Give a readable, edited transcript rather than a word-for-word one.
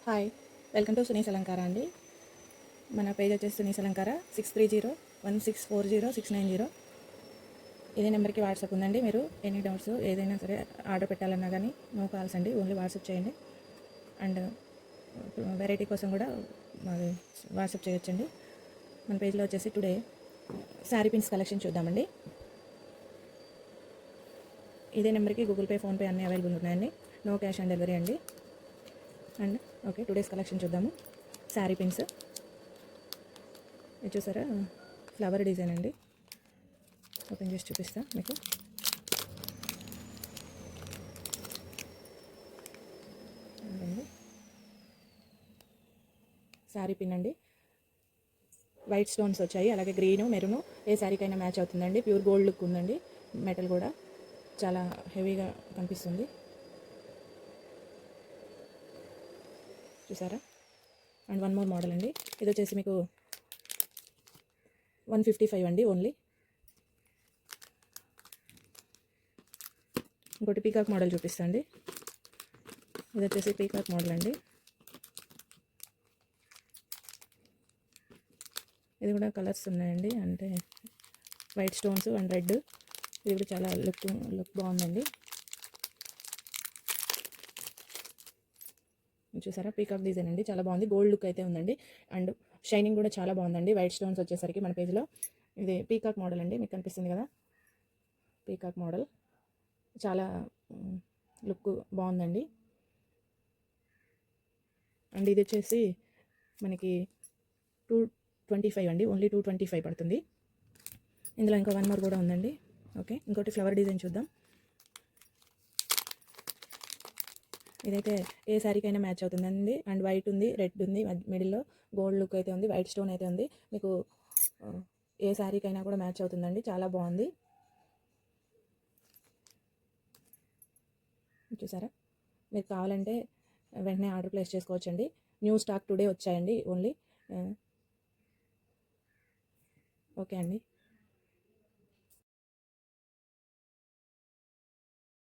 Hi, welcome to Suni's అలంకార అండి. మన పేజ్ వచ్చేసి సునీస్ అలంకార 6301640690. ఇదే నెంబర్కి వాట్సాప్ ఉందండి. మీరు ఎనీ డౌట్స్ ఏదైనా సరే ఆర్డర్ పెట్టాలన్నా కానీ నో కాల్స్ అండి, ఓన్లీ వాట్సాప్ చేయండి. అండ్ వెరైటీ కోసం కూడా మాది వాట్సాప్ చేయొచ్చండి. మన పేజ్లో వచ్చేసి టుడే శారీ పిన్స్ కలెక్షన్ చూద్దామండి. ఇదే నెంబర్కి గూగుల్ పే, ఫోన్పే అన్నీ అవైలబుల్ ఉన్నాయండి. నో క్యాష్ ఆన్ డెలివరీ అండి. అండ్ ఓకే, టుడేస్ కలెక్షన్ చూద్దాము. శారీ పిన్స్ ఇది చూసారా, ఫ్లవర్ డిజైన్ అండి. ఓపెన్ చేసి చూపిస్తా మీకు. శారీ పిన్ అండి, వైట్ స్టోన్స్ వచ్చాయి, అలాగే గ్రీను మెరూను ఏ శారీకైనా మ్యాచ్ అవుతుందండి. ప్యూర్ గోల్డ్ లుక్ ఉందండి. మెటల్ కూడా చాలా హెవీగా కనిపిస్తుంది, చూసారా. అండ్ వన్ మోర్ మోడల్ అండి, ఇది వచ్చేసి మీకు 155 అండి ఓన్లీ. ఇంకోటి పీకాక్ మోడల్ చూపిస్తాండి. ఇది వచ్చేసి పీకాక్ మోడల్ అండి. ఇది కూడా కలర్స్ ఉన్నాయండి, అంటే వైట్ స్టోన్స్ అండ్ రెడ్. ఇది కూడా చాలా లుక్ బాగుందండి. చూసారా, పీకాక్ డిజైన్ అండి, చాలా బాగుంది. గోల్డ్ లుక్ అయితే ఉందండి. అండ్ షైనింగ్ కూడా చాలా బాగుందండి. వైట్ స్టోన్స్ వచ్చేసరికి మన పేజ్లో ఇది పీకాక్ మోడల్ అండి, మీకు కనిపిస్తుంది కదా. పీకాక్ మోడల్ చాలా లుక్ బాగుందండి. అండ్ ఇది వచ్చేసి మనకి 225 అండి, ఓన్లీ 225 పడుతుంది. ఇందులో ఇంకా వన్ మోర్ కూడా ఉందండి. ఓకే, ఇంకోటి ఫ్లవర్ డిజైన్ చూద్దాం. ఇదైతే ఏ శారీకైనా మ్యాచ్ అవుతుందండి. అండ్ వైట్ ఉంది, రెడ్ ఉంది, మిడిల్లో గోల్డ్ లుక్ అయితే ఉంది, వైట్ స్టోన్ అయితే ఉంది. మీకు ఏ శారీకైనా కూడా మ్యాచ్ అవుతుందండి, చాలా బాగుంది. చూసారా, మీరు కావాలంటే వెంటనే ఆర్డర్ ప్లేస్ చేసుకోవచ్చండి. న్యూ స్టాక్ టుడే వచ్చాయండి ఓన్లీ. ఓకే అండి.